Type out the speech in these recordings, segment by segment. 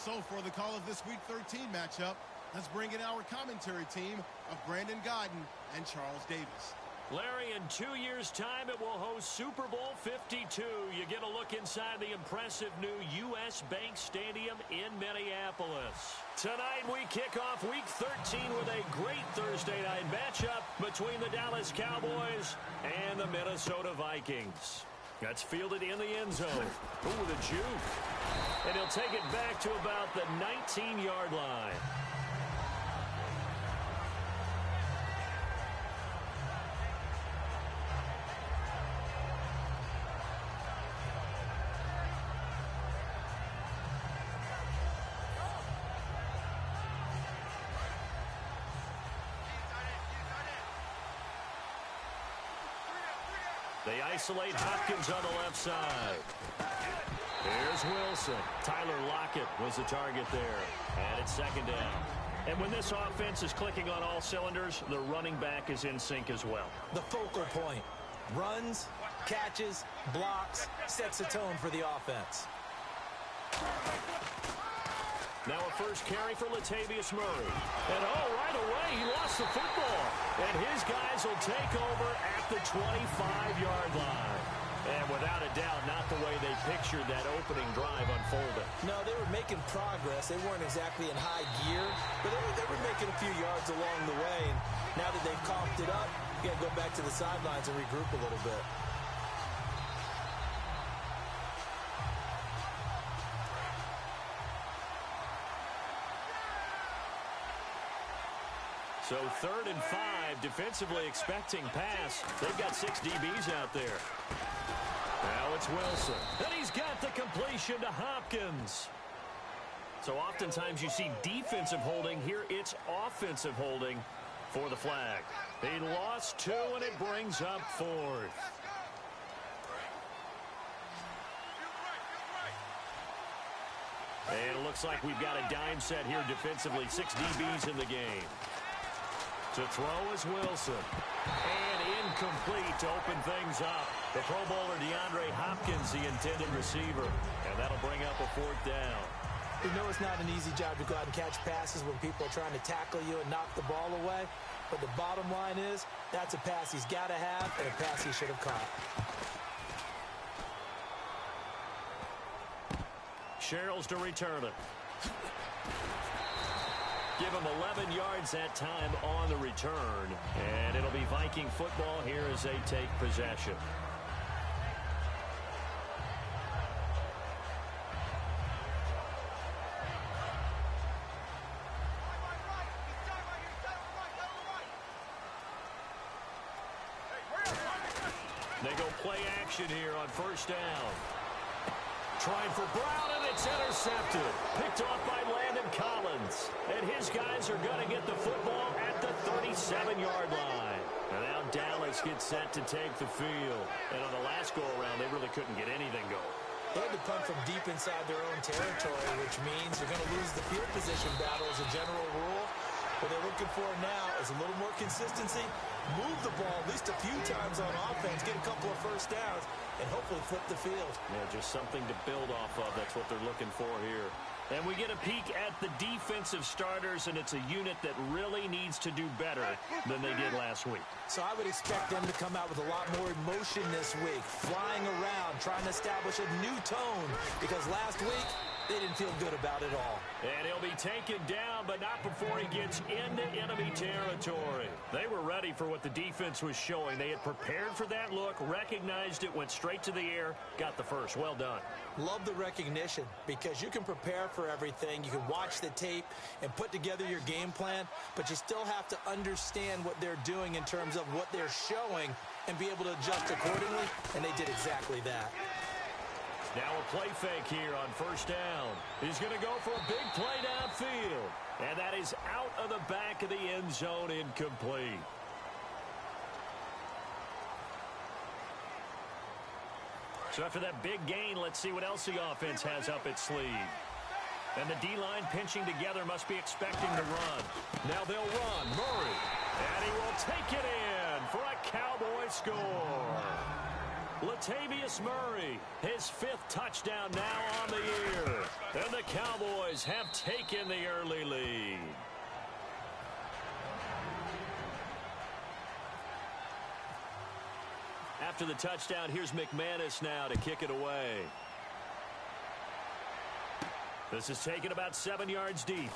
So for the call of this Week 13 matchup, let's bring in our commentary team of Brandon Godden and Charles Davis. Larry, in 2 years' time, it will host Super Bowl 52. You get a look inside the impressive new U.S. Bank Stadium in Minneapolis. Tonight, we kick off Week 13 with a great Thursday night matchup between the Dallas Cowboys and the Minnesota Vikings. That's fielded in the end zone. Ooh, the juke. And he'll take it back to about the 19-yard line. They isolate Hopkins on the left side. Here's Wilson. Tyler Lockett was the target there. And it's second down. And when this offense is clicking on all cylinders, the running back is in sync as well. The focal point. Runs, catches, blocks, sets a tone for the offense. Now a first carry for Latavius Murray. And right away, he lost the football. And his guys will take over at the 25-yard line. And without a doubt, not the way they pictured that opening drive unfolding. No, they were making progress. They weren't exactly in high gear, but they were making a few yards along the way. And now that they've comped it up, you got to go back to the sidelines and regroup a little bit. So 3rd and 5, defensively expecting pass. They've got 6 DBs out there. Now it's Wilson. And he's got the completion to Hopkins. So oftentimes you see defensive holding. Here it's offensive holding for the flag. He lost 2, and it brings up 4th. And it looks like we've got a dime set here defensively. 6 DBs in the game. To throw is Wilson. And incomplete to open things up. The Pro Bowler DeAndre Hopkins, the intended receiver. And that'll bring up a 4th down. You know it's not an easy job to go out and catch passes when people are trying to tackle you and knock the ball away. But the bottom line is, that's a pass he's got to have and a pass he should have caught. Sherrills to return it. Give him 11 yards that time on the return. And it'll be Viking football here as they take possession. They go play action here on 1st down. Trying for Brown, and it's intercepted. Picked off by Landon Collins. And his guys are going to get the football at the 37-yard line. And now Dallas gets set to take the field. And on the last go-around, they really couldn't get anything going. They had to punt from deep inside their own territory, which means they're going to lose the field position battle as a general rule. What they're looking for now is a little more consistency, move the ball at least a few times on offense, get a couple of first downs, and hopefully flip the field. Yeah, just something to build off of. That's what they're looking for here. And we get a peek at the defensive starters, and it's a unit that really needs to do better than they did last week. So I would expect them to come out with a lot more emotion this week, flying around, trying to establish a new tone, because last week they didn't feel good about it all. And he'll be taken down, but not before he gets into enemy territory. They were ready for what the defense was showing. They had prepared for that look, recognized it, went straight to the air, got the first. Well done. Love the recognition, because you can prepare for everything. You can watch the tape and put together your game plan, but you still have to understand what they're doing in terms of what they're showing and be able to adjust accordingly, and they did exactly that. Now a play fake here on 1st down. He's going to go for a big play downfield. And that is out of the back of the end zone, incomplete. So after that big gain, let's see what else the offense has up its sleeve. And the D-line pinching together must be expecting to run. Now they'll run. Murray. And he will take it in for a Cowboy score. Latavius Murray, his 5th touchdown now on the year. And the Cowboys have taken the early lead. After the touchdown, here's McManus now to kick it away. This is taken about 7 yards deep.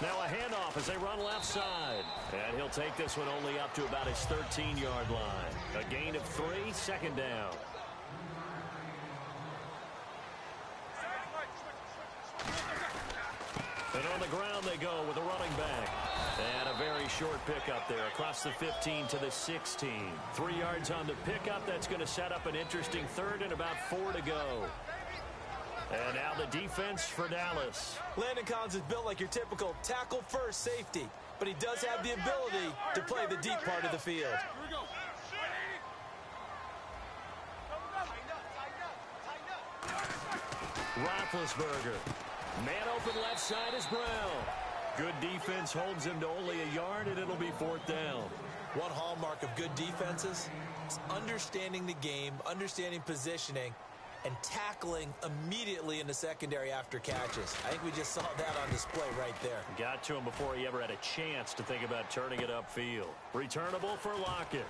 Now a handoff as they run left side. And he'll take this one only up to about his 13-yard line. A gain of 3, 2nd down. And on the ground they go with a running back. And a very short pickup there across the 15 to the 16. 3 yards on the pickup. That's going to set up an interesting 3rd and about 4 to go. And now the defense for Dallas. Landon Collins is built like your typical tackle-first safety, but he does have the ability to play the deep part of the field. Roethlisberger. Man open left side is Brown. Good defense holds him to only a yard, and it'll be 4th down. One hallmark of good defenses is understanding the game, understanding positioning, and tackling immediately in the secondary after catches. I think we just saw that on display right there. Got to him before he ever had a chance to think about turning it upfield. Returnable for Lockett.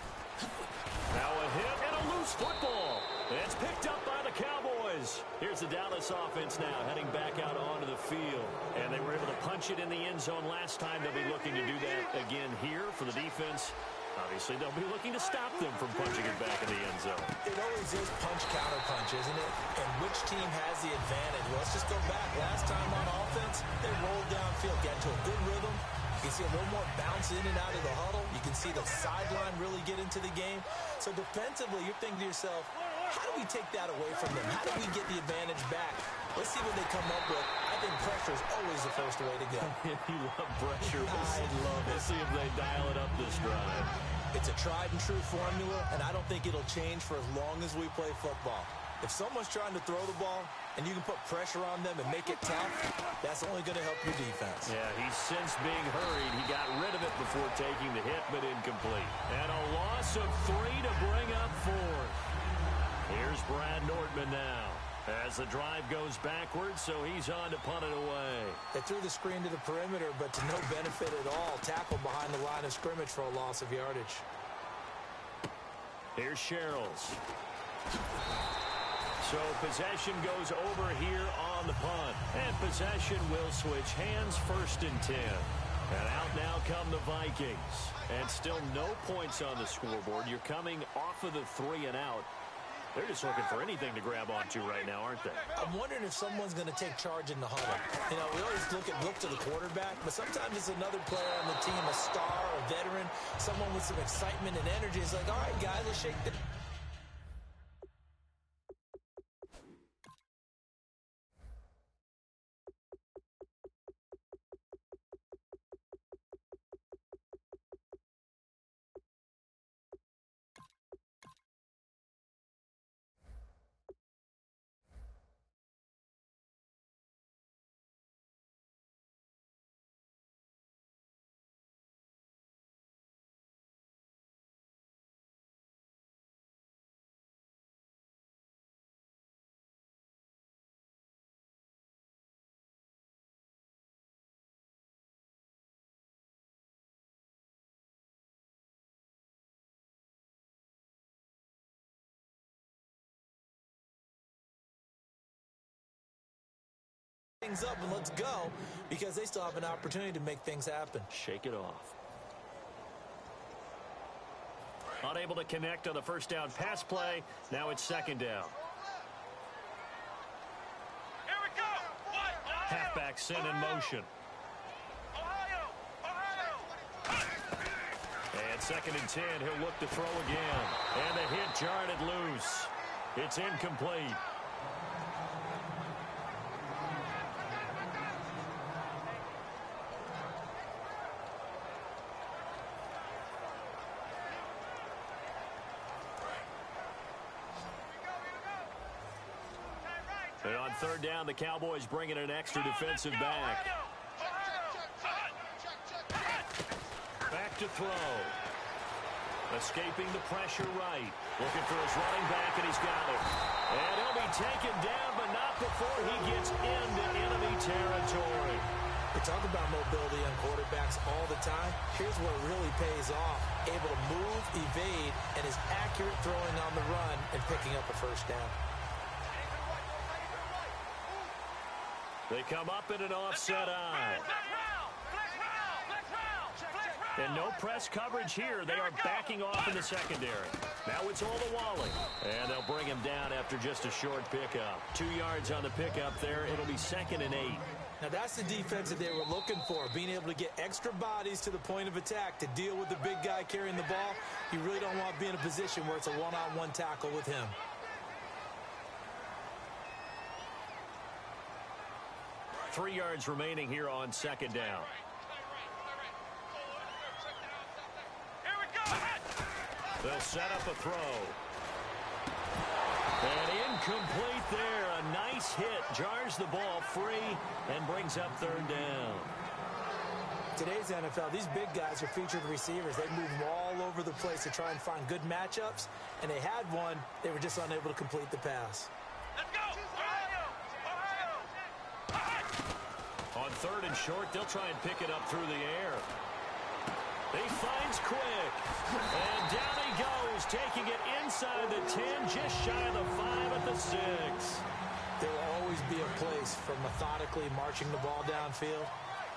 Now a hit and a loose football. It's picked up by the Cowboys. Here's the Dallas offense now heading back out onto the field. And they were able to punch it in the end zone last time. They'll be looking to do that again here for the defense. Obviously, they'll be looking to stop them from punching it back in the end zone. It always is punch-counter-punch, isn't it? And which team has the advantage? Well, let's just go back. Last time on offense, they rolled downfield, get into a good rhythm. You can see a little more bounce in and out of the huddle. You can see the sideline really get into the game. So defensively, you're thinking to yourself, how do we take that away from them? How do we get the advantage back? Let's see what they come up with. I think pressure is always the first way to go. You love pressure. I love it. Let's see if they dial it up this drive. It's a tried-and-true formula, and I don't think it'll change for as long as we play football. If someone's trying to throw the ball and you can put pressure on them and make it tough, that's only going to help your defense. Yeah, he's since being hurried. He got rid of it before taking the hit, but incomplete. And a loss of 3 to bring up 4th. Here's Brad Nordman now as the drive goes backwards, so he's on to punt it away. They threw the screen to the perimeter, but to no benefit at all. Tackled behind the line of scrimmage for a loss of yardage. Here's Sherrills. So possession goes over here on the punt. And possession will switch hands, 1st and 10. And out now come the Vikings. And still no points on the scoreboard. You're coming off of the 3 and out. They're just looking for anything to grab onto right now, aren't they? I'm wondering if someone's going to take charge in the huddle. You know, we always look to the quarterback, but sometimes it's another player on the team, a star, a veteran, someone with some excitement and energy. It's like, all right, guys, let's shake the... things up and let's go, because they still have an opportunity to make things happen. Shake it off. Unable to connect on the first down pass play. Now it's 2nd down. Here we go. Halfback sent in motion. And 2nd and 10. He'll look to throw again. And the hit jarred it loose. It's incomplete. And on third down, the Cowboys bringing an extra defensive back. Back to throw. Escaping the pressure right. Looking for his running back, and he's got it. And he'll be taken down, but not before he gets into enemy territory. We talk about mobility on quarterbacks all the time. Here's where it really pays off. Able to move, evade, and is accurate throwing on the run and picking up a first down. They come up in an offset eye. And no press coverage here. They are backing off in the secondary. Now it's all the Wally. And they'll bring him down after just a short pickup. 2 yards on the pickup there. It'll be 2nd and 8. Now that's the defense that they were looking for, being able to get extra bodies to the point of attack to deal with the big guy carrying the ball. You really don't want to be in a position where it's a one-on-one tackle with him. Three yards remaining here on 2nd down. They'll set up a throw. And incomplete there. A nice hit. Jars the ball free and brings up 3rd down. Today's NFL, these big guys are featured receivers. They move all over the place to try and find good matchups. And they had one. They were just unable to complete the pass. Let's go! Ohio! On 3rd and short, they'll try and pick it up through the air. He finds Quick. And down he goes, taking it inside the 10, just shy of the 5 at the 6. There will always be a place for methodically marching the ball downfield.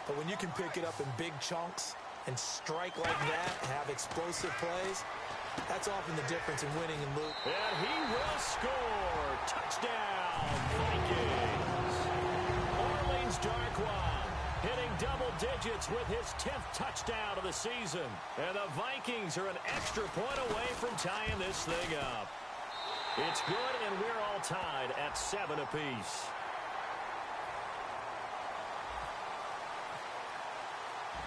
But when you can pick it up in big chunks and strike like that, have explosive plays, that's often the difference in winning and losing. And he will score. Touchdown, Vikings. Orleans Darkwa hitting double digits with his 10th touchdown of the season. And the Vikings are an extra point away from tying this thing up. It's good, and we're all tied at 7 apiece.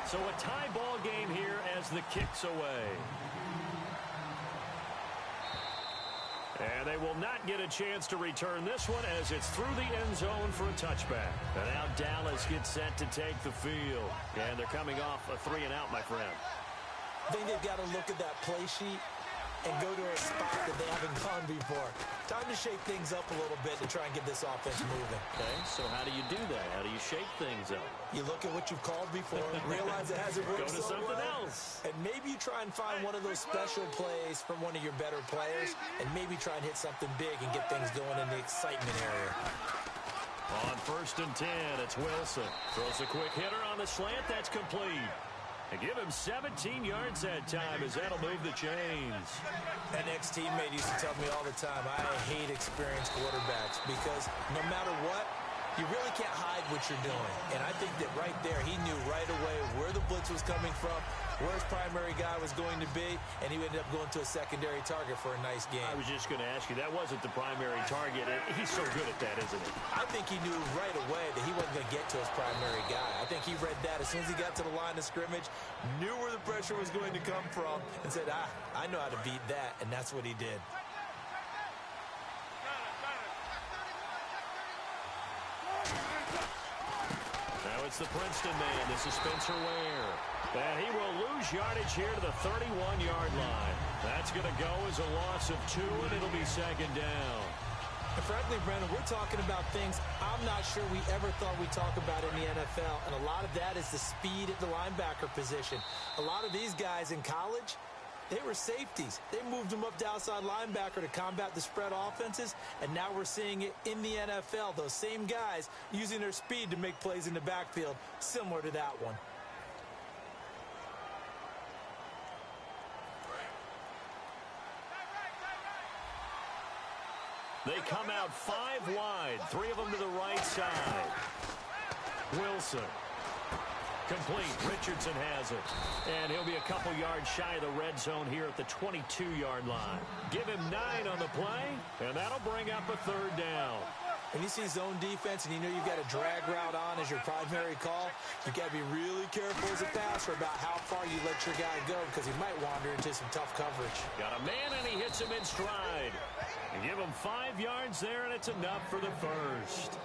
So a tie ball game here as the kick's away. And they will not get a chance to return this one as it's through the end zone for a touchback. And now Dallas gets set to take the field. And they're coming off a 3-and-out, my friend. I think they've got to look at that play sheet and go to a spot that they haven't gone before. Time to shake things up a little bit to try and get this offense moving. Okay, so how do you do that? How do you shake things up? You look at what you've called before, realize it hasn't worked Go to so something well, else. and maybe you try and find one of those special plays from one of your better players, and maybe try and hit something big and get things going in the excitement area. On 1st and 10, it's Wilson. Throws a quick hitter on the slant. That's complete. And give him 17 yards that time as that'll move the chains. An ex-teammate used to tell me all the time, I hate experienced quarterbacks because no matter what, you really can't hide what you're doing. And I think that right there, he knew right away where the blitz was coming from, where his primary guy was going to be, and he ended up going to a secondary target for a nice game. I was just going to ask you, that wasn't the primary target. He's so good at that, isn't he? I think he knew right away that he wasn't going to get to his primary guy. I think he read that as soon as he got to the line of scrimmage, knew where the pressure was going to come from, and said, I know how to beat that, and that's what he did. Now it's the Princeton man. This is Spencer Ware. And he will lose yardage here to the 31-yard line. That's going to go as a loss of 2, and it'll be 2nd down. And frankly, Brandon, we're talking about things I'm not sure we ever thought we'd talk about in the NFL. And a lot of that is the speed at the linebacker position. A lot of these guys in college, they were safeties. They moved them up to outside linebacker to combat the spread offenses, and now we're seeing it in the NFL. Those same guys using their speed to make plays in the backfield, similar to that one. They come out 5 wide, 3 of them to the right side. Wilson. Complete. Richardson has it. And he'll be a couple yards shy of the red zone here at the 22-yard line. Give him 9 on the play, and that'll bring up a 3rd down. When you see zone defense and you know you've got a drag route on as your primary call, you've got to be really careful as a passer about how far you let your guy go because he might wander into some tough coverage. Got a man, and he hits him in stride. You give him 5 yards there, and it's enough for the first.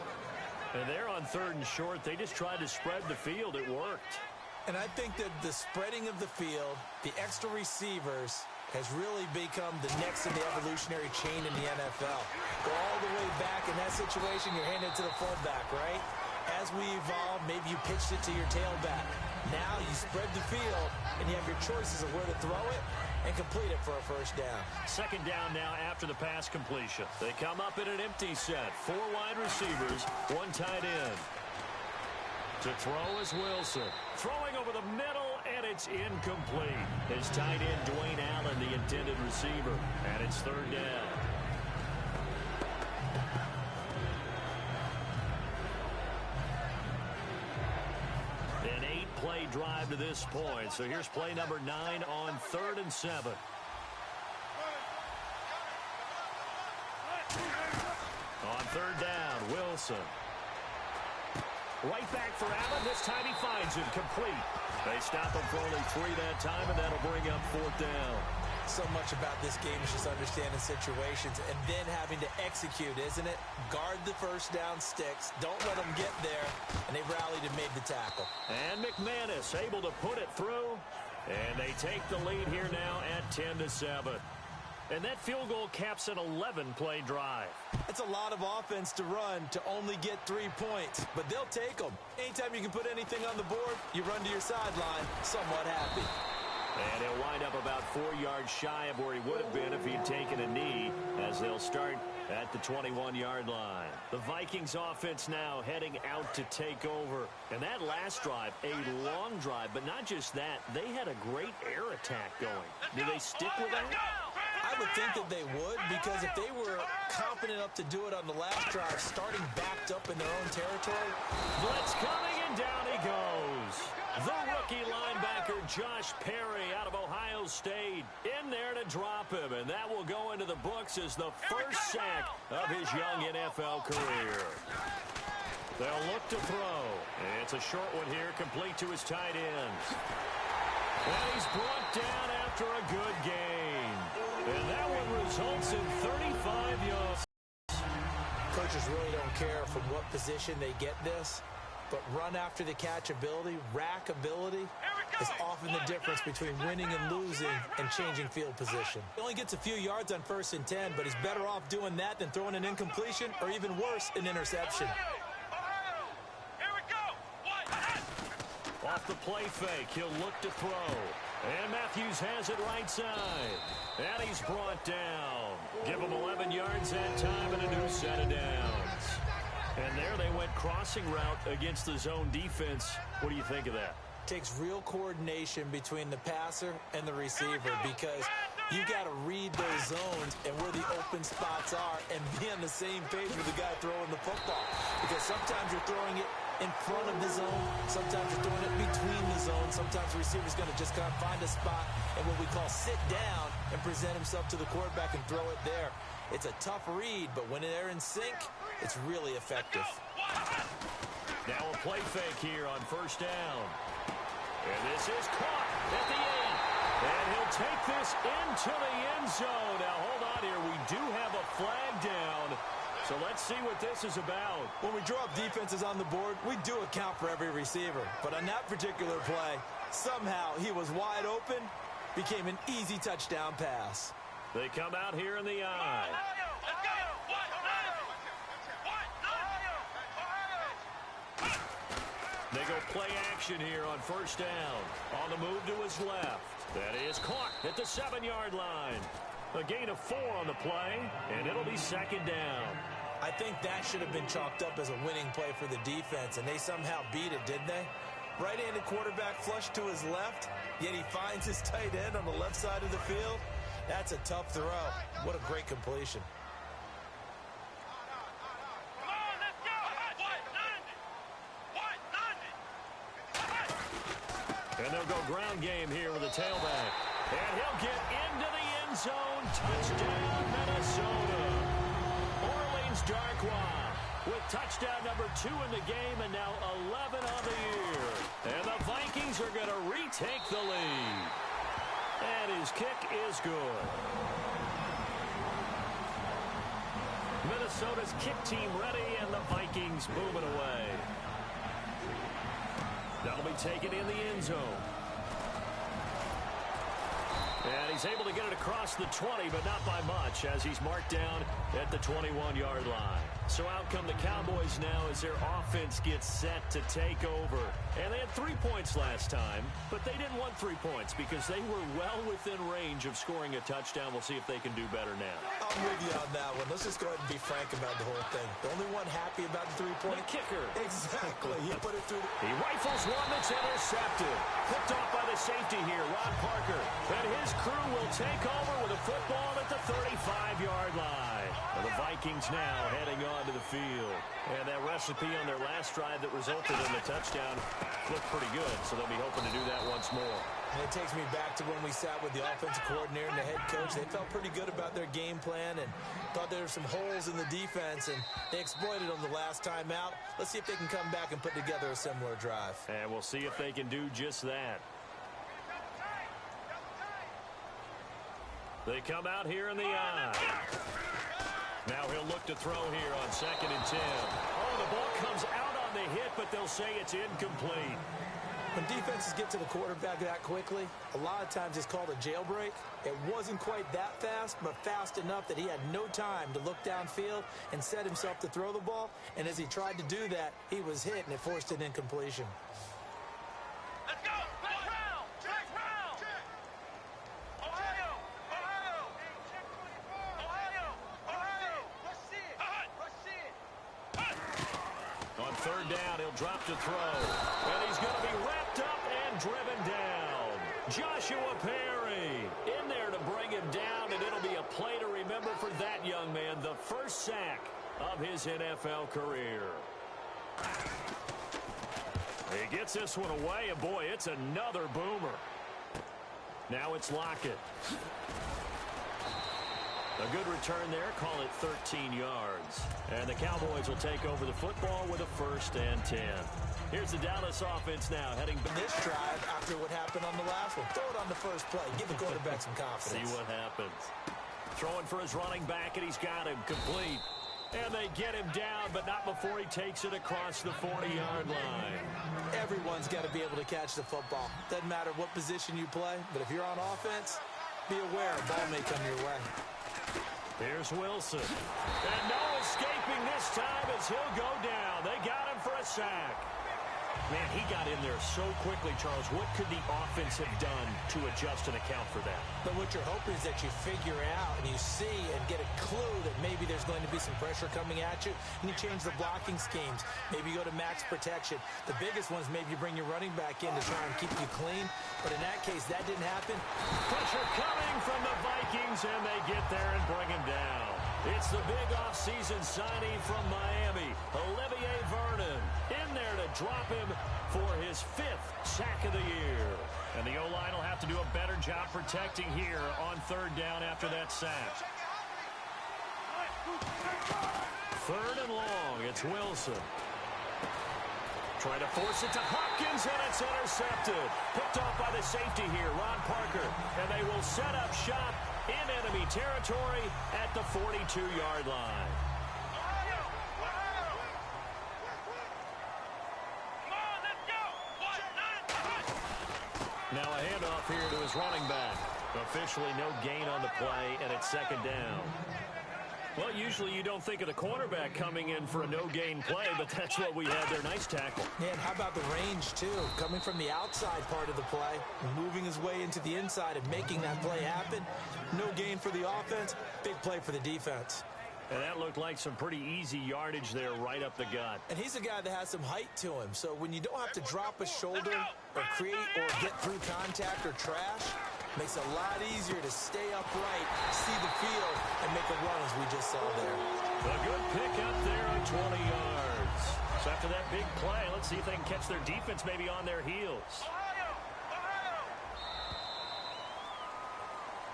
And they're on 3rd and short. They just tried to spread the field. It worked. And I think that the spreading of the field, the extra receivers, has really become the next in the evolutionary chain in the NFL. Go all the way back in that situation, you're handed to the fullback, right? As we evolve, maybe you pitched it to your tailback. Now you spread the field, and you have your choices of where to throw it and complete it for a first down. 2nd down now after the pass completion. They come up in an empty set. 4 wide receivers, 1 tight end. To throw is Wilson. Throwing over the middle, and it's incomplete. His tight end, Dwayne Allen, the intended receiver. And it's 3rd down. An 8-play drive to this point. So here's play number 9 on 3rd and 7. On 3rd down, Wilson. Right back for Allen. This time he finds him complete. They stop him for only 3 that time, and that'll bring up 4th down. So much about this game is just understanding situations and then having to execute, isn't it? Guard the first down sticks. Don't let them get there. And they rallied and made the tackle. And McManus able to put it through. And they take the lead here now at 10-7. And that field goal caps an 11-play drive. It's a lot of offense to run to only get 3 points, but they'll take them. Anytime you can put anything on the board, you run to your sideline somewhat happy. And he'll wind up about 4 yards shy of where he would have been if he'd taken a knee, as they'll start at the 21-yard line. The Vikings offense now heading out to take over. And that last drive, a long drive, but not just that, they had a great air attack going. Do they stick with that? I would think that they would, because if they were confident enough to do it on the last drive, starting backed up in their own territory. Blitz coming, and down he goes. The rookie linebacker, Josh Perry, out of Ohio State, in there to drop him, and that will go into the books as the first sack of his young NFL career. They'll look to throw. It's a short one here, complete to his tight ends. And he's brought down after a good gain. And that one results in 35 yards. Coaches really don't care from what position they get this, but run after the catch ability, rack ability, is often the difference between winning and losing and changing field position. He only gets a few yards on 1st and 10, but he's better off doing that than throwing an incompletion or even worse, an interception. Off the play fake, he'll look to throw. And Matthews has it right side. And he's brought down. Give him 11 yards that time and a new set of downs. And there they went crossing route against the zone defense. What do you think of that? Takes real coordination between the passer and the receiver, because you got to read those zones and where the open spots are and be on the same page with the guy throwing the football. Because sometimes you're throwing it in front of the zone. Sometimes you're throwing it between the zones. Sometimes the receiver's going to just kind of find a spot and what we call sit down and present himself to the quarterback and throw it there. It's a tough read, but when they're in sync, it's really effective. Now a play fake here on 1st down. And this is caught at the end. And he'll take this into the end zone. Now hold on here. We do have a flag down. So let's see what this is about. When we draw up defenses on the board, we do account for every receiver. But on that particular play, somehow he was wide open, became an easy touchdown pass. They come out here in the eye. They go play action here on 1st down. On the move to his left. That is caught at the 7-yard line. A gain of 4 on the play, and it'll be 2nd down. I think that should have been chalked up as a winning play for the defense, and they somehow beat it, didn't they? Right-handed quarterback flush to his left, yet he finds his tight end on the left side of the field. That's a tough throw. What a great completion. And they'll go ground game here with a tailback. And he'll get into the end zone. Touchdown, Minnesota. Orleans Darkwa Touchdown number 2 in the game, and now 11 on the year. And the Vikings are going to retake the lead. And his kick is good. Minnesota's kick team ready, and the Vikings move it away. That'll be taken in the end zone. And he's able to get it across the 20, but not by much, as he's marked down at the 21-yard line. So out come the Cowboys now as their offense gets set to take over. And they had 3 points last time, but they didn't want 3 points because they were well within range of scoring a touchdown. We'll see if they can do better now. I'm with you on that one. Let's just go ahead and be frank about the whole thing. The only one happy about the 3-point kicker. Exactly. He put it through. He rifles one that's intercepted. Picked off by the safety here, Ron Parker. And his crew will take over with a football at the 35-yard line. And the Vikings now heading on to the field. And that recipe on their last drive that resulted in the touchdown looked pretty good, so they'll be hoping to do that once more. And it takes me back to when we sat with the offensive coordinator and the head coach. They felt pretty good about their game plan and thought there were some holes in the defense, and they exploited them the last time out. Let's see if they can come back and put together a similar drive. And we'll see if they can do just that. They come out here in the eye. Now he'll look to throw here on 2nd and 10. Oh, the ball comes out on the hit, but they'll say it's incomplete. When defenses get to the quarterback that quickly, a lot of times it's called a jailbreak. It wasn't quite that fast, but fast enough that he had no time to look downfield and set himself to throw the ball. And as he tried to do that, he was hit, and it forced an incompletion. Let's go! Let's round! Check round! Ohio! Ohio! Check 24! Ohio! Ohio! Let's see it! Let's see it! On 3rd down, he'll drop to throw. And he's going to be wrapped up and driven down. Joshua Perry in there to bring him down, and it'll be a play to remember for that young man. The first sack of his NFL career. He gets this one away, and boy, it's another boomer. Now it's Lockett. A good return there, call it 13 yards. And the Cowboys will take over the football with a 1st and 10. Here's the Dallas offense now heading back. This drive, after what happened on the last one, throw it on the first play. Give the quarterback some confidence. See what happens. Throwing for his running back, and he's got him complete. And they get him down, but not before he takes it across the 40-yard line. Everyone's got to be able to catch the football. Doesn't matter what position you play, but if you're on offense, be aware a ball may come your way. Here's Wilson. And no escaping this time as he'll go down. They got him for a sack. Man, he got in there so quickly, Charles. What could the offense have done to adjust and account for that? But what you're hoping is that you figure out and you see and get a clue that maybe there's going to be some pressure coming at you, and you change the blocking schemes. Maybe you go to max protection. The biggest one is maybe you bring your running back in to try and keep you clean. But in that case, that didn't happen. Pressure coming from the Vikings, and they get there and bring him down. It's the big offseason signing from Miami, Olivier Vernon, in there to drop him for his 5th sack of the year. And the O-line will have to do a better job protecting here on 3rd down after that sack. 3rd and long, it's Wilson. Trying to force it to Hopkins, and it's intercepted. Picked off by the safety here, Ron Parker. And they will set up shop in enemy territory at the 42-yard line. Ohio! Ohio! Come on, let's go! 1-9! Now a handoff here to his running back. Officially no gain on the play, and it's 2nd down. Well, usually you don't think of the cornerback coming in for a no-gain play, but that's what we had there. Nice tackle. Yeah, and how about the range, too? Coming from the outside part of the play, moving his way into the inside and making that play happen. No gain for the offense, big play for the defense. And that looked like some pretty easy yardage there right up the gut. And he's a guy that has some height to him, so when you don't have to drop a shoulder or create or get through contact or trash, makes it a lot easier to stay upright, see the field, and make a run as we just saw there. A good pick up there on 20 yards. So after that big play, let's see if they can catch their defense maybe on their heels. Ohio! Ohio!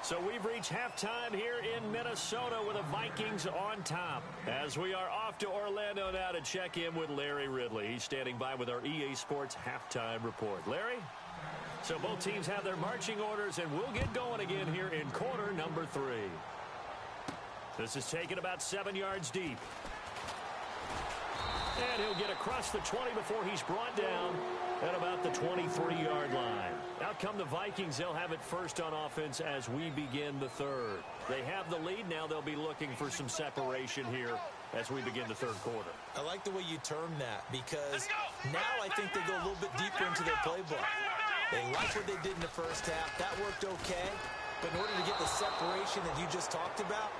So we've reached halftime here in Minnesota with the Vikings on top. As we are off to Orlando now to check in with Larry Ridley. He's standing by with our EA Sports halftime report. Larry? So both teams have their marching orders, and we'll get going again here in quarter number 3. This is taken about 7 yards deep. And he'll get across the 20 before he's brought down at about the 23-yard line. Out come the Vikings. They'll have it first on offense as we begin the third. They have the lead. Now they'll be looking for some separation here as we begin the third quarter. I like the way you term that because now I think they go a little bit deeper into their playbook. They like what they did in the first half. That worked okay. But in order to get the separation that you just talked about,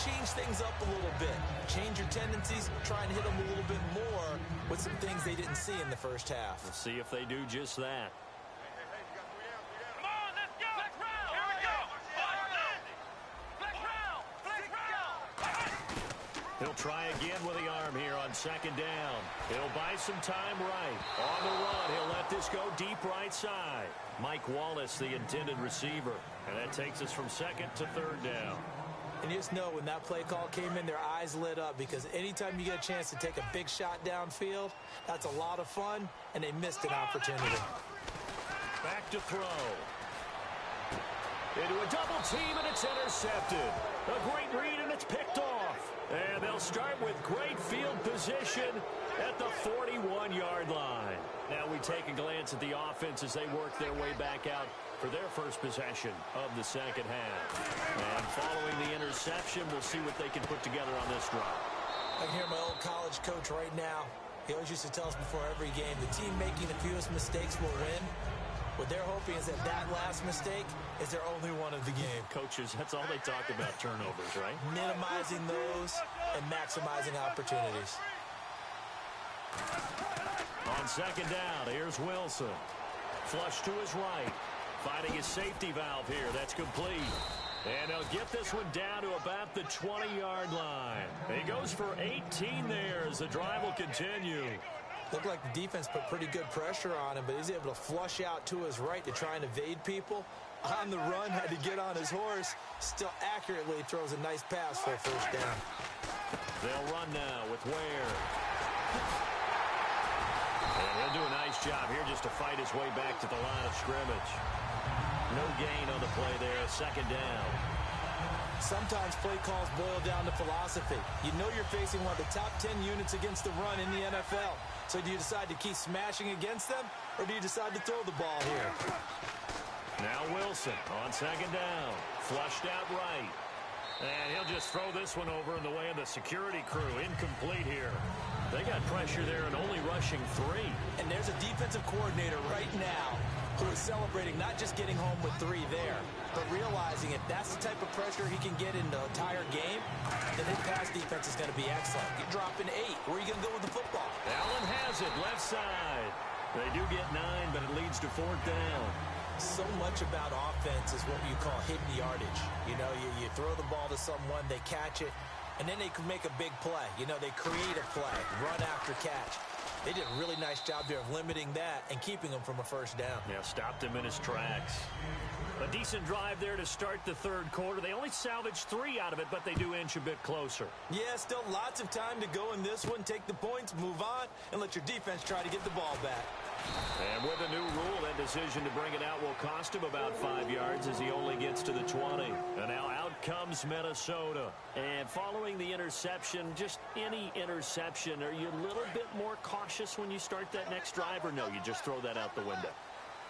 change things up a little bit. Change your tendencies. Try and hit them a little bit more with some things they didn't see in the first half. We'll see if they do just that. Come on, let's go. Flex round. Here we go. Flex round. Flex round. He'll try again with the arm here on second down. He'll buy some time right. On the run, he'll let this go deep right side. Mike Wallace, the intended receiver. And that takes us from second to third down. And you just know when that play call came in, their eyes lit up because anytime you get a chance to take a big shot downfield, that's a lot of fun, and they missed an opportunity. Back to throw. Into a double team, and it's intercepted. A great read, and it's picked off. And they'll start with great field position at the 41-yard line. Now we take a glance at the offense as they work their way back out for their first possession of the second half. And following the interception, we'll see what they can put together on this drive. I can hear my old college coach right now. He always used to tell us before every game, the team making the fewest mistakes will win. What they're hoping is that that last mistake is their only one of the game. Coaches, that's all they talk about, turnovers, right? Minimizing those and maximizing opportunities. On second down, here's Wilson. Flush to his right. Finding his safety valve here. That's complete. And they'll get this one down to about the 20-yard line. He goes for 18 there as the drive will continue. Looked like the defense put pretty good pressure on him, but he's able to flush out to his right to try and evade people. On the run, had to get on his horse. Still accurately throws a nice pass for a first down. They'll run now with Ware. And he'll do a nice job here just to fight his way back to the line of scrimmage. No gain on the play there, second down. Sometimes play calls boil down to philosophy. You know you're facing one of the top 10 units against the run in the NFL. So do you decide to keep smashing against them, or do you decide to throw the ball here? Now Wilson on second down. Flushed out right. And he'll just throw this one over in the way of the security crew. Incomplete here. They got pressure there and only rushing 3. And there's a defensive coordinator right now who is celebrating not just getting home with 3 there, but realizing if that's the type of pressure he can get in the entire game, then his pass defense is going to be excellent. You're dropping 8. Where are you going to go with the football? Allen has it, left side. They do get 9, but it leads to fourth down. So much about offense is what you call hidden yardage. You know, you throw the ball to someone, they catch it, and then they can make a big play. You know, they create a play, run after catch. They did a really nice job there of limiting that and keeping him from a first down. Yeah, stopped him in his tracks. A decent drive there to start the third quarter. They only salvaged 3 out of it, but they do inch a bit closer. Yeah, still lots of time to go in this one. Take the points, move on, and let your defense try to get the ball back. And with a new rule, that decision to bring it out will cost him about 5 yards as he only gets to the 20. And now out comes Minnesota. And following the interception, just any interception, are you a little bit more cautious when you start that next drive, or no, you just throw that out the window?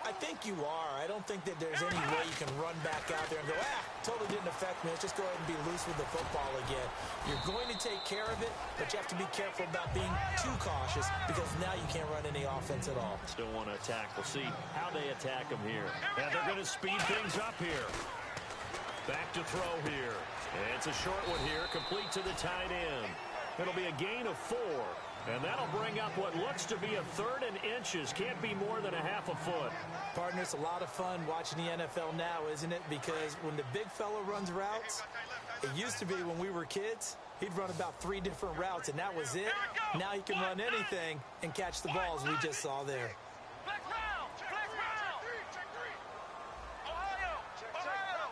I think you are. I don't think that there's any way you can run back out there and go, totally didn't affect me. Let's just go ahead and be loose with the football again. You're going to take care of it, but you have to be careful about being too cautious because now you can't run any offense at all. Still want to attack. We'll see how they attack them here. And they're going to speed things up here. Back to throw here. And it's a short one here, complete to the tight end. It'll be a gain of 4. And that'll bring up what looks to be a 3rd and inches. Can't be more than a half a foot. Partner, it's a lot of fun watching the NFL now, isn't it? Because when the big fella runs routes, it used to be when we were kids, he'd run about 3 different routes, and that was it. Now he can run anything and catch the balls we just saw there. Flex round. Flex round. Ohio. Ohio.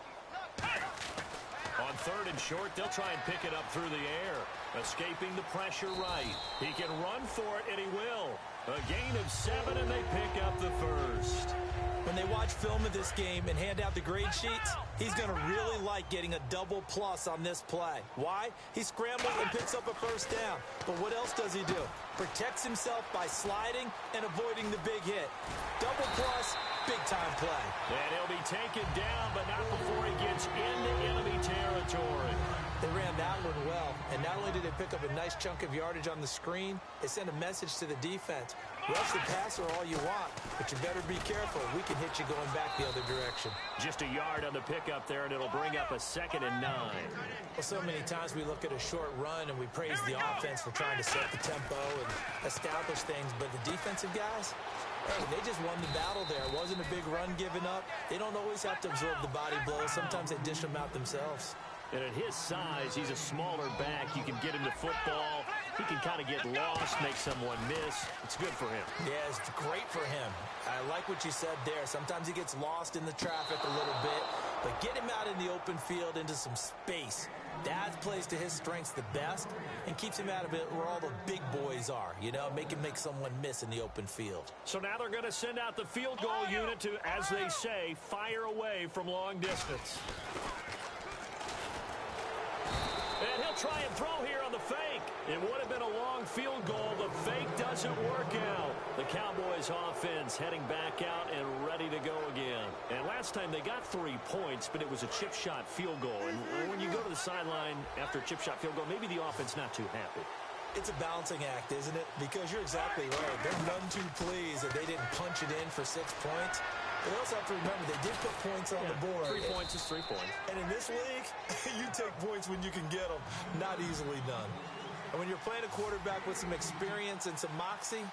3rd and short. They'll try and pick it up through the air. Escaping the pressure right. He can run for it, and he will. A gain of 7, and they pick up the first. When they watch film of this game and hand out the grade sheets, he's going to really like getting a double plus on this play. Why? He scrambles and picks up a first down. But what else does he do? Protects himself by sliding and avoiding the big hit. Double plus, big-time play. And he'll be taken down, but not before he gets into enemy territory. They ran that one well, and not only did they pick up a nice chunk of yardage on the screen, they sent a message to the defense. Rush the passer all you want, but you better be careful. We can hit you going back the other direction. Just a yard on the pickup there, and it'll bring up a 2nd and 9. Well, so many times we look at a short run and we praise the offense for trying to set the tempo and establish things, but the defensive guys, hey, they just won the battle there. It wasn't a big run given up. They don't always have to absorb the body blows. Sometimes they dish them out themselves. And at his size, he's a smaller back. You can get him to football. He can kind of get lost, make someone miss. It's good for him. Yeah, it's great for him. I like what you said there. Sometimes he gets lost in the traffic a little bit, but get him out in the open field into some space. That plays to his strengths the best and keeps him out of it where all the big boys are, you know, make him make someone miss in the open field. So now they're going to send out the field goal unit to, as they say, fire away from long distance. And he'll try and throw here on the fake. It would have been a long field goal. The fake doesn't work out. The Cowboys offense heading back out and ready to go again. And last time they got 3 points, but it was a chip shot field goal. And when you go to the sideline after a chip shot field goal, maybe the offense not too happy. It's a balancing act, isn't it? Because you're exactly right. They're none too pleased that they didn't punch it in for 6 points. They also have to remember they did put points on the board. 3 points is 3 points. And in this league, you take points when you can get them. Not easily done. And when you're playing a quarterback with some experience and some moxie,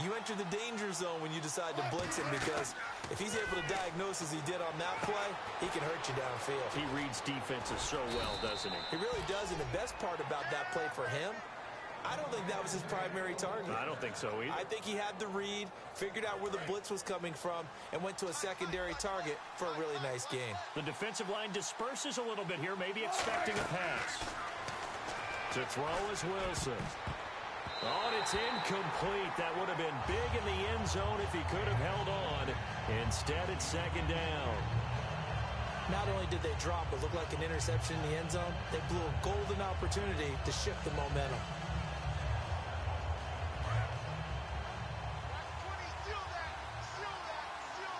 you enter the danger zone when you decide to blitz him, because if he's able to diagnose as he did on that play, he can hurt you downfield. He reads defenses so well, doesn't he? He really does, and the best part about that play for him, I don't think that was his primary target. I don't think so either. I think he had the read, figured out where the blitz was coming from, and went to a secondary target for a really nice game. The defensive line disperses a little bit here, maybe expecting a pass. To throw is Wilson. Oh, and it's incomplete. That would have been big in the end zone if he could have held on. Instead, it's 2nd down. Not only did they drop what looked like an interception in the end zone, they blew a golden opportunity to shift the momentum.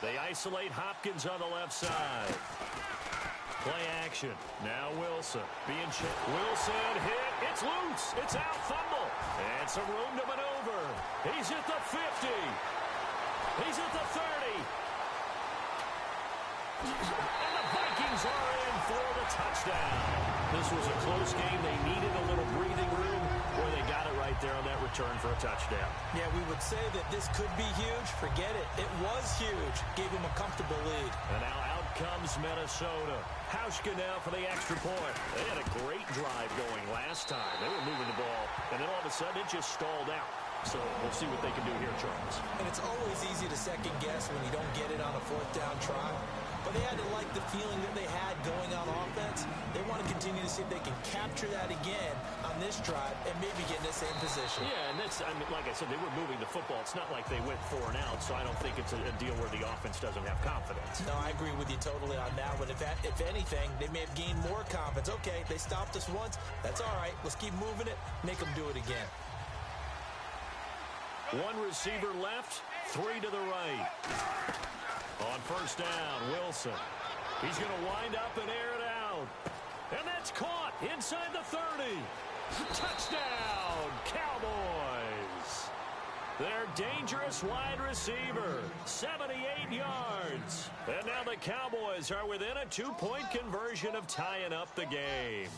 They isolate Hopkins on the left side. Play action. Now Wilson being checked. Wilson hit. It's loose. It's out. Fumble. And some room to maneuver. He's at the 50. He's at the 30. And the Vikings are in for the touchdown. This was a close game. They needed a little breathing room. Boy, they got it right there on that return for a touchdown. Yeah, we would say that this could be huge. Forget it. It was huge. Gave him a comfortable lead. And now out comes Minnesota. Hauschka now for the extra point. They had a great drive going last time. They were moving the ball, and then all of a sudden it just stalled out. So we'll see what they can do here, Charles. And it's always easy to second guess when you don't get it on a 4th down try. But they had to like the feeling that they had going on offense. They want to continue to see if they can capture that again on this drive and maybe get in the same position. Yeah, and that's, I mean, like I said, they were moving the football. It's not like they went 4 and out, so I don't think it's a deal where the offense doesn't have confidence. No, I agree with you totally on that one. If anything, they may have gained more confidence. Okay, they stopped us once. That's all right. Let's keep moving it. Make them do it again. 1 receiver left, 3 to the right. On 1st down, Wilson. He's going to wind up and air it out. And that's caught inside the 30. Touchdown, Cowboys. Their dangerous wide receiver, 78 yards. And now the Cowboys are within a 2-point conversion of tying up the game.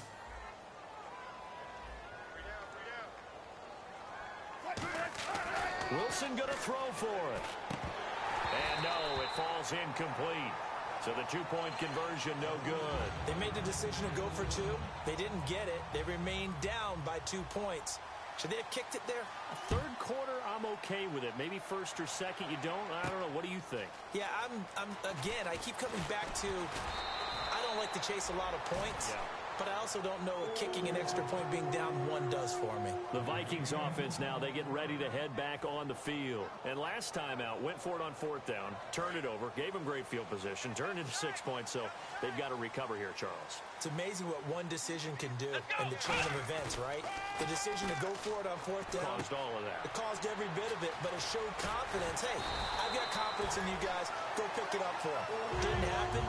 Wilson going to throw for it. And no, it falls incomplete. So the 2-point conversion, no good. They made the decision to go for 2. They didn't get it. They remained down by 2 points. Should they have kicked it there? 3rd quarter, I'm okay with it. Maybe 1st or 2nd, you don't. I don't know. What do you think? Yeah, again, I keep coming back to I don't like to chase a lot of points. Yeah. but I also don't know what kicking an extra point being down 1 does for me. The Vikings offense now, they get ready to head back on the field. And last time out, went for it on 4th down, turned it over, gave them great field position, turned into 6 points, so they've got to recover here, Charles. It's amazing what one decision can do in the chain of events, right? The decision to go for it on 4th down. Caused all of that. It caused every bit of it, but it showed confidence. Hey, I've got confidence in you guys. Go pick it up for them. Didn't happen.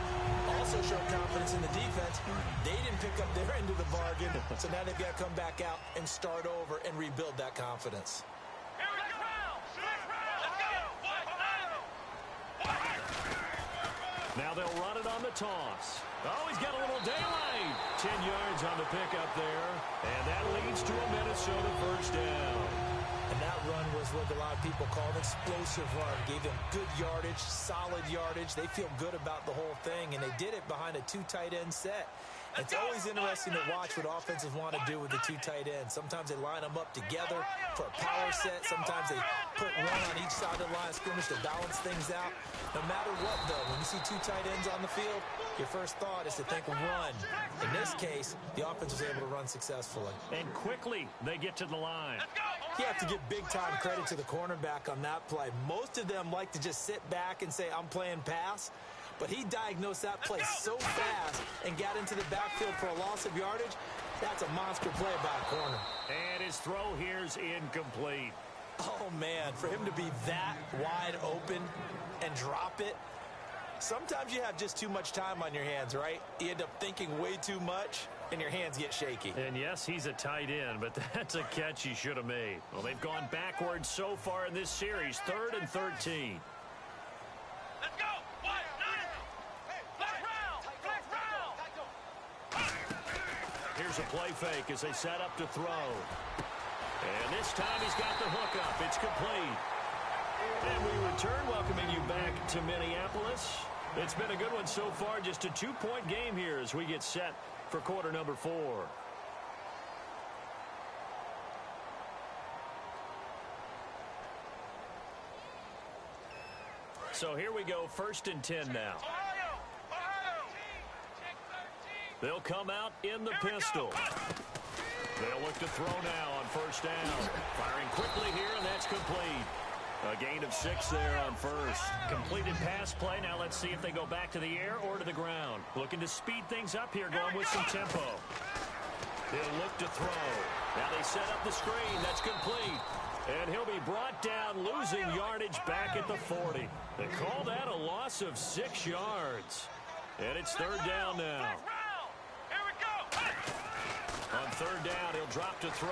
Also showed confidence in the defense. They didn't pick up their end of the bargain, so now they've got to come back out and start over and rebuild that confidence. Now they'll run it on the toss. Oh, he's got a little daylight. 10 yards on the pickup there, and that leads to a Minnesota first down. And that run was what a lot of people call an explosive run. Gave them good yardage, solid yardage. They feel good about the whole thing, and they did it behind a 2 tight end set. It's always interesting to watch what offenses want to do with the 2 tight ends. Sometimes they line them up together for a power set. Sometimes they put one on each side of the line of scrimmage to balance things out. No matter what, though, when you see 2 tight ends on the field, your first thought is to think run. In this case, the offense was able to run successfully. And quickly, they get to the line. You have to give big-time credit to the cornerback on that play. Most of them like to just sit back and say, I'm playing pass. But he diagnosed that play so fast and got into the backfield for a loss of yardage. That's a monster play by a corner. And his throw here's incomplete. Oh, man, for him to be that wide open and drop it. Sometimes you have just too much time on your hands, right? You end up thinking way too much, and your hands get shaky. And yes, he's a tight end, but that's a catch he should have made. Well, they've gone backwards so far in this series, 3rd and 13. Let's go! Here's a play fake as they set up to throw. And this time he's got the hook up. It's complete. And we return, welcoming you back to Minneapolis. It's been a good one so far. Just a 2-point game here as we get set for quarter number 4. So here we go, 1st and 10 now. They'll come out in the pistol. They'll look to throw now on 1st down. Firing quickly here, and that's complete. A gain of 6 there on 1st. Completed pass play. Now let's see if they go back to the air or to the ground. Looking to speed things up here, going with some tempo. He'll look to throw. Now they set up the screen. That's complete. And he'll be brought down, losing yardage back at the 40. They call that a loss of 6 yards. And it's 3rd down now. On 3rd down, he'll drop to throw.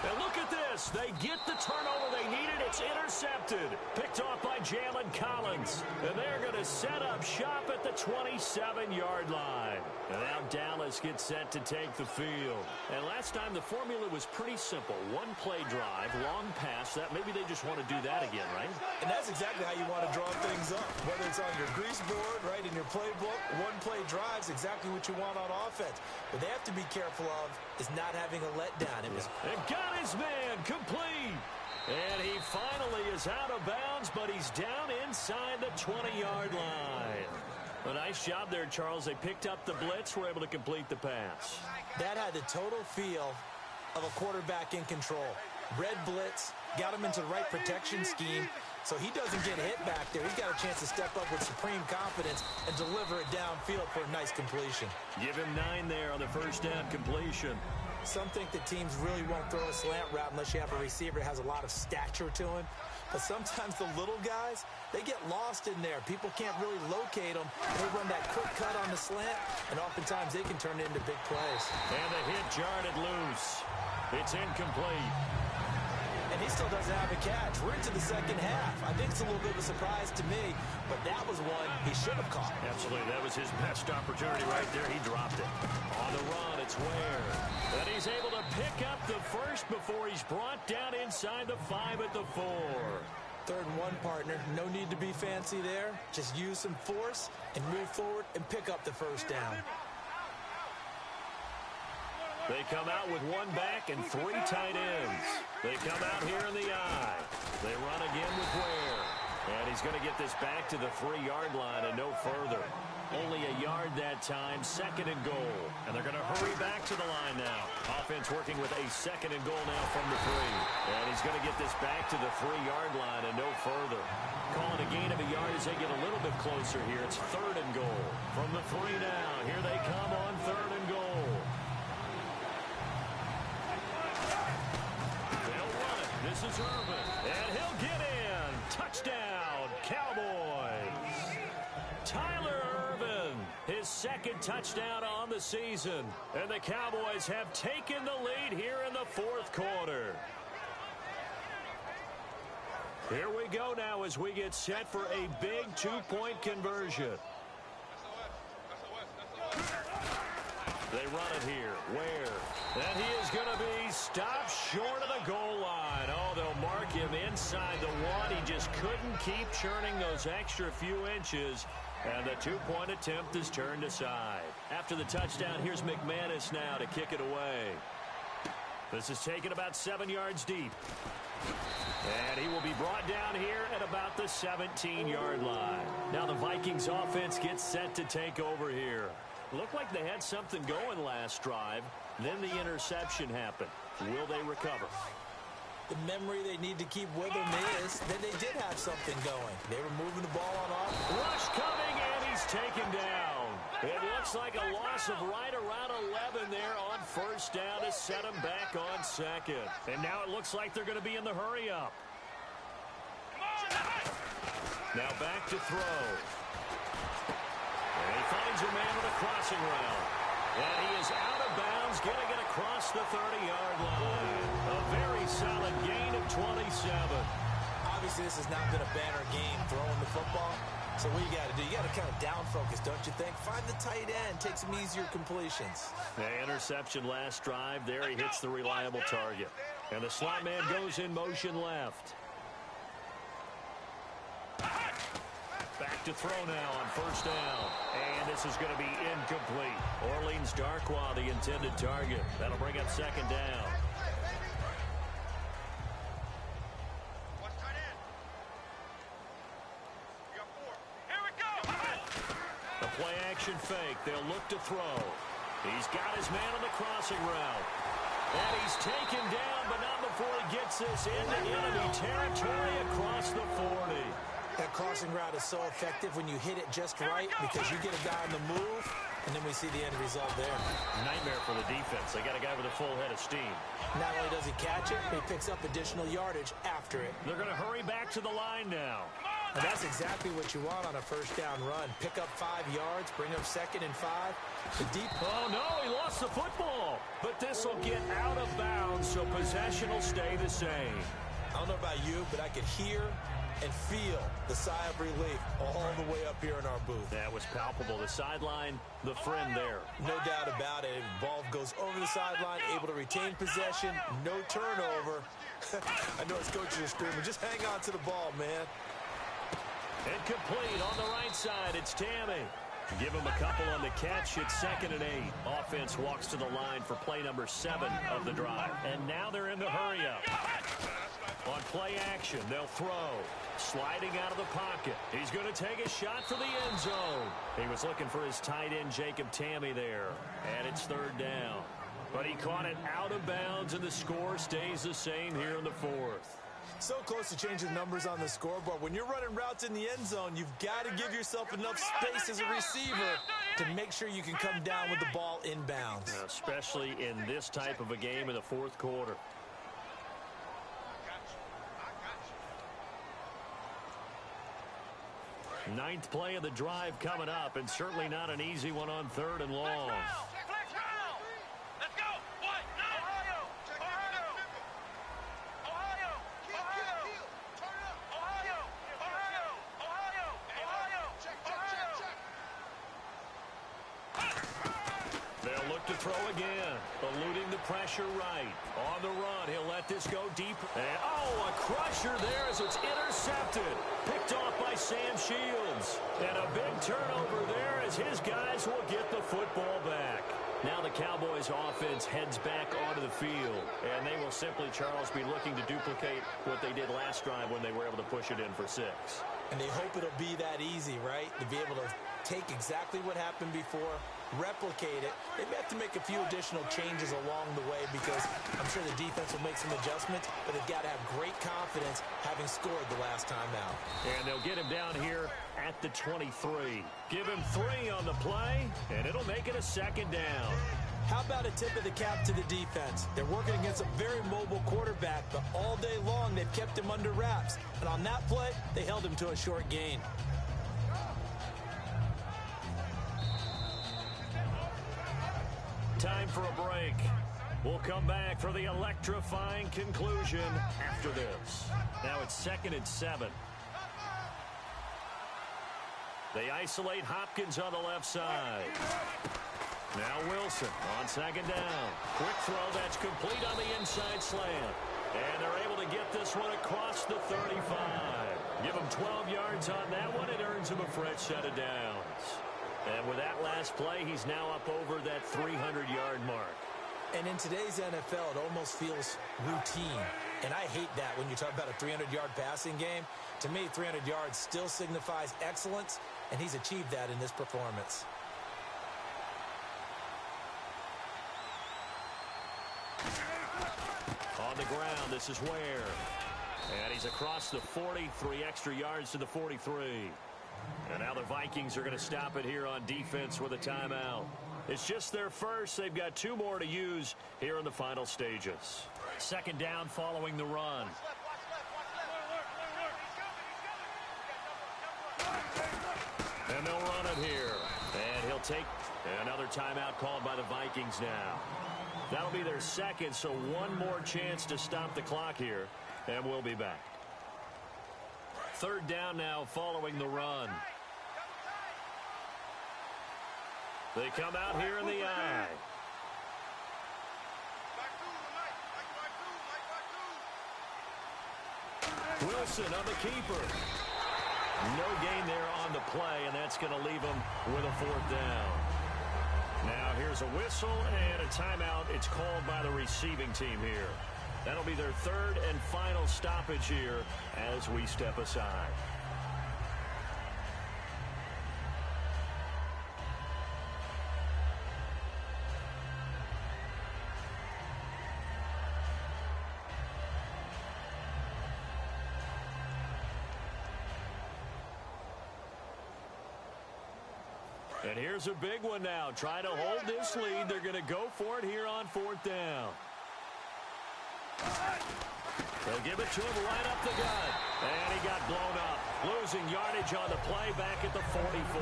And look at this. They get the turnover they needed. It's intercepted. Picked off by Jalen Collins. And they're going to set up shop at the 27-yard line. And now Dallas gets set to take the field. And last time, the formula was pretty simple. 1-play drive, long pass. That maybe they just want to do that again, right? And that's exactly how you want to draw things up. Whether it's on your grease board, right, in your playbook, 1-play drive is exactly what you want on offense. What they have to be careful of is not having a letdown. And got his man complete. And he finally is out of bounds, but he's down inside the 20-yard line. A nice job there, Charles. They picked up the blitz, were able to complete the pass. That had the total feel of a quarterback in control. Red blitz, got him into the right protection scheme, so he doesn't get hit back there. He's got a chance to step up with supreme confidence and deliver it downfield for a nice completion. Give him 9 there on the 1st down completion. Some think that teams really won't throw a slant route unless you have a receiver that has a lot of stature to him. But sometimes the little guys, they get lost in there. People can't really locate them. They run that quick cut on the slant, and oftentimes they can turn it into big plays. And the hit jarred it loose. It's incomplete. And he still doesn't have a catch. We're into the 2nd half. I think it's a little bit of a surprise to me, but that was one he should have caught. Absolutely. That was his best opportunity right there. He dropped it. On the run, it's Ware. And he's able to pick up the 1st before he's brought down inside the 5 at the 4. 3rd and 1, partner. No need to be fancy there. Just use some force and move forward and pick up the 1st down. They come out with 1 back and 3 tight ends. They come out here in the I. They run again with Ware. And he's going to get this back to the 3-yard line and no further. Only a yard that time, 2nd and goal. And they're going to hurry back to the line now. Offense working with a 2nd and goal now from the 3. And he's going to get this back to the 3-yard line and no further. Calling a gain of a yard as they get a little bit closer here. It's 3rd and goal. From the 3 now. Here they come on 3rd and goal. They'll run it. This is Irvin. And he'll get in. Touchdown, Cowboys. Tyler Irvin, his 2nd touchdown on the season. And the Cowboys have taken the lead here in the 4th quarter. Here we go now as we get set for a big 2-point conversion. They run it here. Where? And he is going to be stopped short of the goal line. Oh, they'll mark him inside the 1. He just couldn't keep churning those extra few inches. And the 2-point attempt is turned aside. After the touchdown, here's McManus now to kick it away. This is taken about 7 yards deep. And he will be brought down here at about the 17-yard line. Now the Vikings offense gets set to take over here. Looked like they had something going last drive. Then the interception happened. Will they recover? The memory they need to keep with them is that they did have something going. They were moving the ball on offense. Rush coming, and he's taken down. It looks like a loss of right around 11 there on 1st down to set him back on 2nd. And now it looks like they're going to be in the hurry-up. Now back to throw. And he finds a man with a crossing route. And he is out of bounds, getting it across the 30-yard line. A very solid gain of 27. Obviously, this has not been a banner game throwing the football. So what you got to do, you got to kind of down focus, don't you think? Find the tight end, take some easier completions. The interception last drive. There he hits the reliable target. And the slot man goes in motion left. Back to throw now on 1st down. And this is going to be incomplete. Orleans Darkwa, the intended target. That'll bring up 2nd down. The play-action fake. They'll look to throw. He's got his man on the crossing route. And he's taken down, but not before he gets this into enemy territory across the 40. That crossing route is so effective when you hit it just right because you get a guy on the move, and then we see the end result there. Nightmare for the defense. They got a guy with a full head of steam. Not only does he catch it, but he picks up additional yardage after it. They're going to hurry back to the line now. And that's exactly what you want on a 1st down run. Pick up 5 yards, bring up 2nd and 5. The deep. Oh, no, he lost the football. But this will get out of bounds, so possession will stay the same. I don't know about you, but I could hear and feel the sigh of relief all the way up here in our booth. That was palpable. The sideline, the friend there. No doubt about it. Ball goes over the sideline, able to retain possession, no turnover. I know his coaches are screaming, just hang on to the ball, man. Incomplete on the right side. It's Tammy. Give him a couple on the catch. It's 2nd and 8. Offense walks to the line for play number 7 of the drive. And now they're in the hurry-up. On play action, they'll throw. Sliding out of the pocket. He's going to take a shot for the end zone. He was looking for his tight end, Jacob Tammy, there. And it's 3rd down. But he caught it out of bounds, and the score stays the same here in the 4th. So close to changing numbers on the scoreboard. When you're running routes in the end zone, you've got to give yourself enough space as a receiver to make sure you can come down with the ball inbounds. Especially in this type of a game in the 4th quarter. Ninth play of the drive coming up, and certainly not an easy one on 3rd and long. To throw again, eluding the pressure right. On the run, he'll let this go deep. And, oh, a crusher there as it's intercepted. Picked off by Sam Shields. And a big turnover there as his guys will get the football back. Now the Cowboys offense heads back onto the field, and they will simply, Charles, be looking to duplicate what they did last drive when they were able to push it in for 6. And they hope it'll be that easy, right? To be able to take exactly what happened before, replicate it. They may have to make a few additional changes along the way because I'm sure the defense will make some adjustments, but they've got to have great confidence having scored the last time out. And they'll get him down here at the 23. Give him 3 on the play, and it'll make it a 2nd down. How about a tip of the cap to the defense? They're working against a very mobile quarterback, but all day long they've kept him under wraps. And on that play, they held him to a short gain. Time for a break. We'll come back for the electrifying conclusion after this. Now it's 2nd and 7. They isolate Hopkins on the left side. Now Wilson on 2nd down. Quick throw that's complete on the inside slant. And they're able to get this one across the 35. Give him 12 yards on that one. It earns him a fresh set of downs. And with that last play, he's now up over that 300-yard mark. And in today's NFL, it almost feels routine. And I hate that when you talk about a 300-yard passing game. To me, 300 yards still signifies excellence, and he's achieved that in this performance. On the ground, this is Ware. And he's across the 40, 3 extra yards to the 43. And now the Vikings are going to stop it here on defense with a timeout. It's just their first. They've got 2 more to use here in the final stages. 2nd down following the run. And they'll run it here. And he'll take another timeout called by the Vikings now. That'll be their 2nd, so 1 more chance to stop the clock here. And we'll be back. 3rd down now following the run. They come out here in the eye. Wilson on the keeper. No gain there on the play, and that's going to leave him with a 4th down. Now here's a whistle and a timeout. It's called by the receiving team here. That'll be their 3rd and final stoppage here as we step aside. And here's a big one now. Trying to hold this lead. They're going to go for it here on 4th down. They'll give it to him right up the gut. And he got blown up. Losing yardage on the play back at the 44.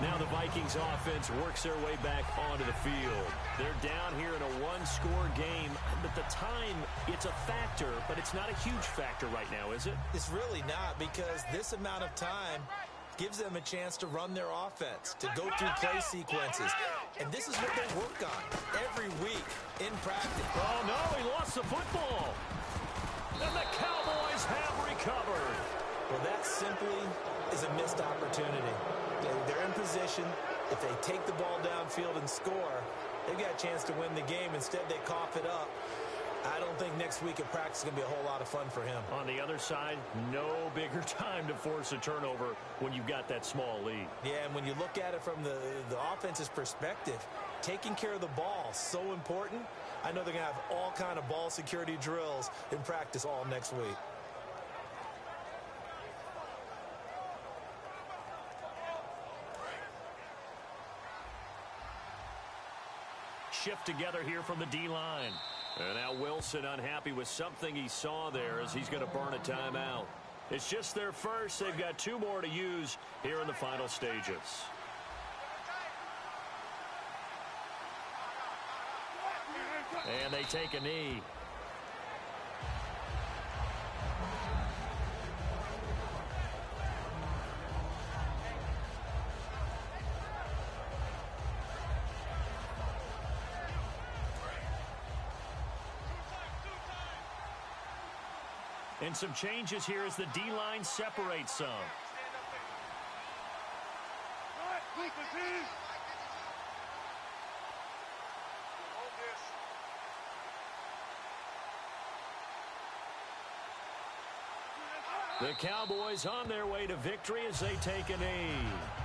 Now the Vikings offense works their way back onto the field. They're down here in a 1-score game. At the time, it's a factor, but it's not a huge factor right now, is it? It's really not, because this amount of time gives them a chance to run their offense, to go through play sequences. And this is what they work on every week in practice. Oh, no, he lost the football. And the Cowboys have recovered. Well, that simply is a missed opportunity. They're in position. If they take the ball downfield and score, they've got a chance to win the game. Instead, they cough it up. I don't think next week at practice is going to be a whole lot of fun for him. On the other side, no bigger time to force a turnover when you've got that small lead. Yeah, and when you look at it from the offense's perspective, taking care of the ball, so important. I know they're going to have all kind of ball security drills in practice all next week. Shift together here from the D-line. And now Wilson unhappy with something he saw there as he's going to burn a timeout. It's just their first. They've got 2 more to use here in the final stages. And they take a knee. And some changes here as the D-line separates some. The Cowboys on their way to victory as they take a knee.